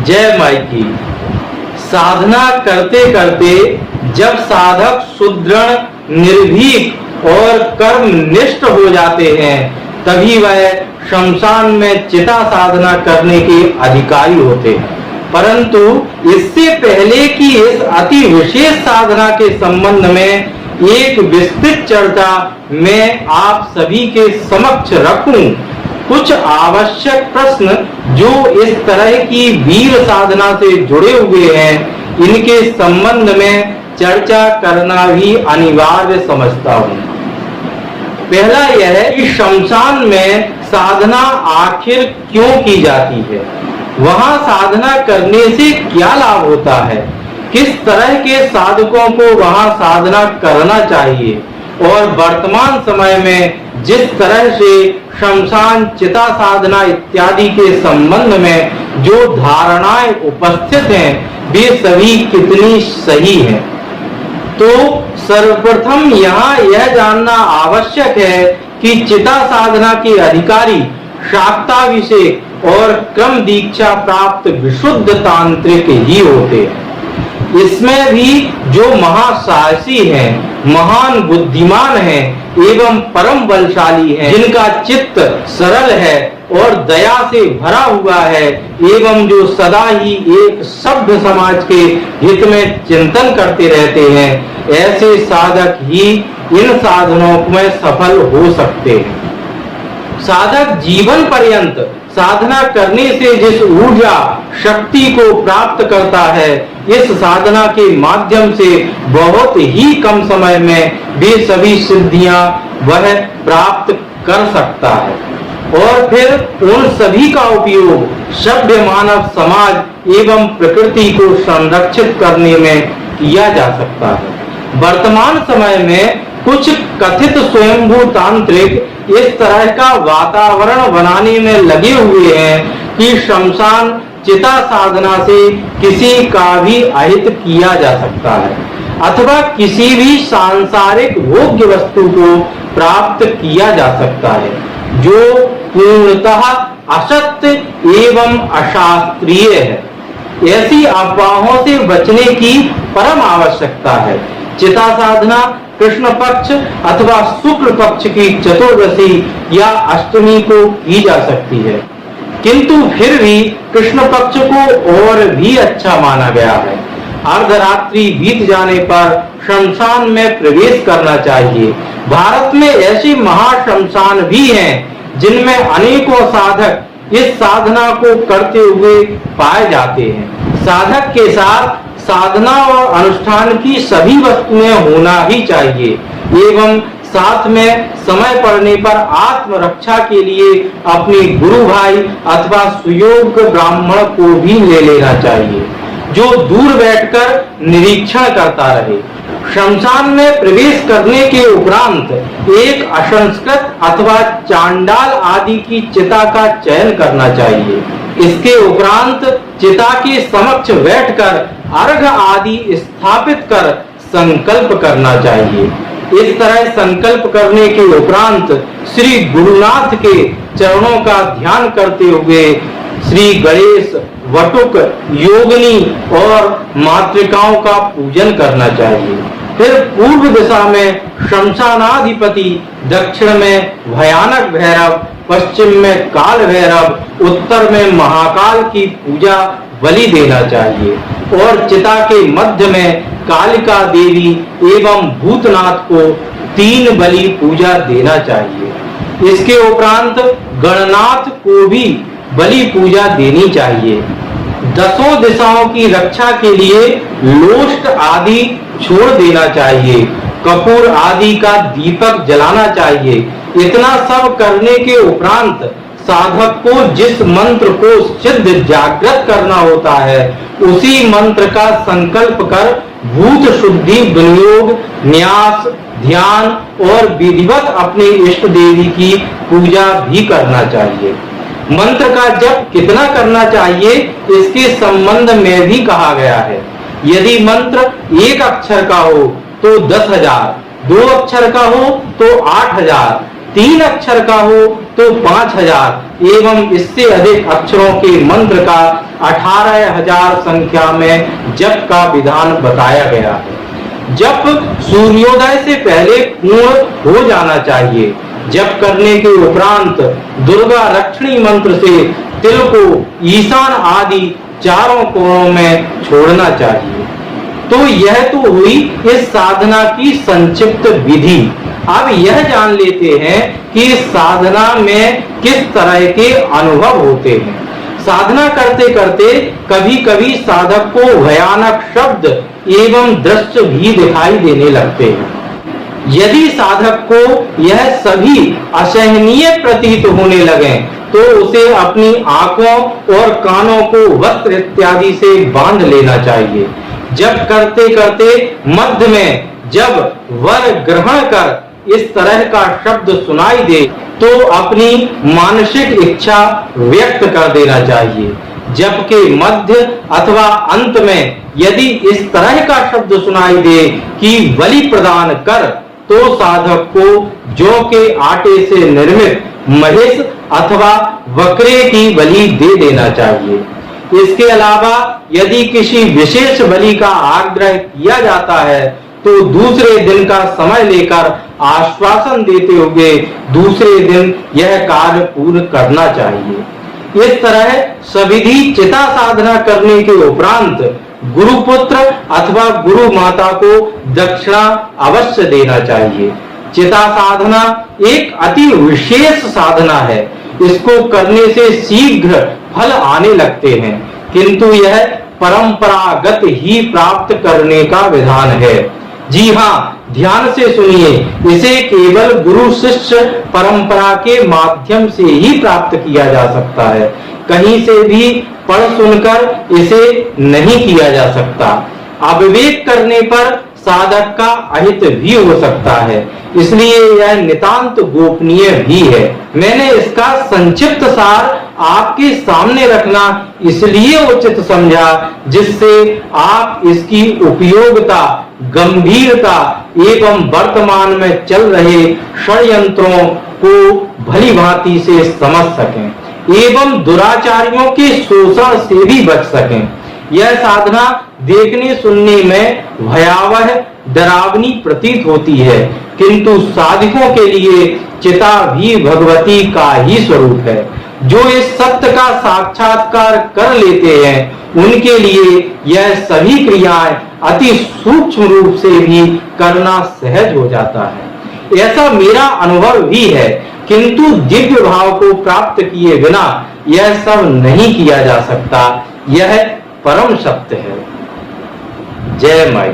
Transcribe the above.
जय माई की। साधना करते करते जब साधक सुदृढ़, निर्भीक और कर्मनिष्ठ हो जाते हैं, तभी वह शमशान में चिता साधना करने के अधिकारी होते हैं। परंतु इससे पहले कि इस अति विशेष साधना के संबंध में एक विस्तृत चर्चा मैं आप सभी के समक्ष रखूं, कुछ आवश्यक प्रश्न जो इस तरह की वीर साधना से जुड़े हुए हैं, इनके संबंध में चर्चा करना भी अनिवार्य समझता हूँ। पहला यह है कि शमशान में साधना आखिर क्यों की जाती है, वहां साधना करने से क्या लाभ होता है, किस तरह के साधकों को वहां साधना करना चाहिए, और वर्तमान समय में जिस तरह से शमशान, चिता साधना इत्यादि के संबंध में जो धारणाएं उपस्थित हैं, वे सभी कितनी सही हैं। तो सर्वप्रथम यहाँ यह जानना आवश्यक है कि चिता साधना के अधिकारी शाक्ताभिषेक और क्रम दीक्षा प्राप्त विशुद्ध तांत्रिक ही होते हैं। इसमें भी जो महासाहसी हैं, महान बुद्धिमान हैं एवं परम बलशाली हैं, जिनका चित्त सरल है और दया से भरा हुआ है एवं जो सदा ही एक सभ्य समाज के हित में चिंतन करते रहते हैं, ऐसे साधक ही इन साधनों में सफल हो सकते हैं। साधक जीवन पर्यंत साधना करने से जिस ऊर्जा शक्ति को प्राप्त करता है, इस साधना के माध्यम से बहुत ही कम समय में वे सभी सिद्धियां वह प्राप्त कर सकता है और फिर उन सभी का उपयोग सभ्य मानव समाज एवं प्रकृति को संरक्षित करने में किया जा सकता है। वर्तमान समय में कुछ कथित स्वयंभू तांत्रिक इस तरह का वातावरण बनाने में लगे हुए हैं कि शमशान चिता साधना से किसी का भी अहित किया जा सकता है अथवा किसी भी सांसारिक भोग्य वस्तु को प्राप्त किया जा सकता है, जो पूर्णतः असत्य एवं अशास्त्रीय है। ऐसी अफवाहों से बचने की परम आवश्यकता है। चिता साधना कृष्ण पक्ष अथवा शुक्ल पक्ष की चतुर्दशी या अष्टमी को की जा सकती है, किंतु फिर भी कृष्ण पक्ष को और भी अच्छा माना गया है। अर्धरात्रि बीत जाने पर शमशान में प्रवेश करना चाहिए। भारत में ऐसे महाशमशान भी हैं जिनमें अनेकों साधक इस साधना को करते हुए पाए जाते हैं। साधक के साथ साधना और अनुष्ठान की सभी वस्तुएं होना ही चाहिए एवं साथ में समय पड़ने पर आत्मरक्षा के लिए अपने गुरु भाई अथवा सुयोग्य ब्राह्मण को भी ले लेना चाहिए, जो दूर बैठकर निरीक्षण करता रहे। शमशान में प्रवेश करने के उपरांत एक असंस्कृत अथवा चांडाल आदि की चिता का चयन करना चाहिए। इसके उपरांत चिता के समक्ष बैठकर अर्घ आदि स्थापित कर संकल्प करना चाहिए। इस तरह संकल्प करने के उपरांत श्री गुरुनाथ के चरणों का ध्यान करते हुए श्री गणेश, वटुक, योगिनी और मातृकाओं का पूजन करना चाहिए। फिर पूर्व दिशा में शमशानाधिपति, दक्षिण में भयानक भैरव, पश्चिम में काल भैरव, उत्तर में महाकाल की पूजा बलि देना चाहिए और चिता के मध्य में कालिका देवी एवं भूतनाथ को 3 बलि पूजा देना चाहिए। इसके उपरांत गणनाथ को भी बलि पूजा देनी चाहिए। 10 दिशाओं की रक्षा के लिए लोष्ट आदि छोड़ देना चाहिए। कपूर आदि का दीपक जलाना चाहिए। इतना सब करने के उपरांत साधक को जिस मंत्र को सिद्ध जागृत करना होता है, उसी मंत्र का संकल्प कर भूत शुद्धि, विनियोग, न्यास, ध्यान और विधिवत अपने इष्ट देवी की पूजा भी करना चाहिए। मंत्र का जप कितना करना चाहिए, इसके संबंध में भी कहा गया है। यदि मंत्र 1 अक्षर का हो तो 10,000, 2 अक्षर का हो तो 8,000, 3 अक्षर का हो तो 5000 एवं इससे अधिक अक्षरों के मंत्र का 18000 संख्या में जप का विधान बताया गया है। जप सूर्योदय से पहले पूर्ण हो जाना चाहिए। जप करने के उपरांत दुर्गा रक्षणी मंत्र से तिल को ईशान आदि चारों कोणों में छोड़ना चाहिए। तो यह तो हुई इस साधना की संक्षिप्त विधि। अब यह जान लेते हैं कि इस साधना में किस तरह के अनुभव होते हैं। साधना करते करते कभी कभी साधक को भयानक शब्द एवं दृश्य भी दिखाई देने लगते हैं। यदि साधक को यह सभी असहनीय प्रतीत होने लगे तो उसे अपनी आंखों और कानों को वस्त्र इत्यादि से बांध लेना चाहिए। जब करते करते मध्य में जब वर ग्रहण कर इस तरह का शब्द सुनाई दे तो अपनी मानसिक इच्छा व्यक्त कर देना चाहिए। जब के मध्य अथवा अंत में यदि इस तरह का शब्द सुनाई दे कि बलि प्रदान कर तो साधक को जौ के आटे से निर्मित महिष अथवा बकरे की बलि दे देना चाहिए। इसके अलावा यदि किसी विशेष बलि का आग्रह किया जाता है तो दूसरे दिन का समय लेकर आश्वासन देते हुए दूसरे दिन यह कार्य पूर्ण करना चाहिए। इस तरह सविधि चिता साधना करने के उपरांत गुरुपुत्र अथवा गुरु माता को दक्षिणा अवश्य देना चाहिए। चिता साधना एक अति विशेष साधना है। इसको करने से शीघ्र फल आने लगते हैं, किंतु यह परंपरागत ही प्राप्त करने का विधान है। जी हाँ, ध्यान से सुनिए, इसे केवल गुरु शिष्य परंपरा के माध्यम से ही प्राप्त किया जा सकता है। कहीं से भी पढ़ सुनकर इसे नहीं किया जा सकता। अविवेक करने पर साधक का अहित भी हो सकता है, इसलिए यह नितांत गोपनीय भी है। मैंने इसका संक्षिप्त सार आपके सामने रखना इसलिए उचित समझा जिससे आप इसकी उपयोगिता, गंभीरता एवं वर्तमान में चल रहे षड्यंत्रों को भली भांति से समझ सकें एवं दुराचारियों के शोषण से भी बच सकें। यह साधना देखने सुनने में भयावह डरावनी प्रतीत होती है, किंतु साधकों के लिए चिता भी भगवती का ही स्वरूप है। जो इस सत्य का साक्षात्कार कर लेते हैं उनके लिए यह सभी क्रियाएं अति सूक्ष्म रूप से भी करना सहज हो जाता है। ऐसा मेरा अनुभव भी है, किंतु दिव्य भाव को प्राप्त किए बिना यह सब नहीं किया जा सकता। यह परम सत्य है। जय माई।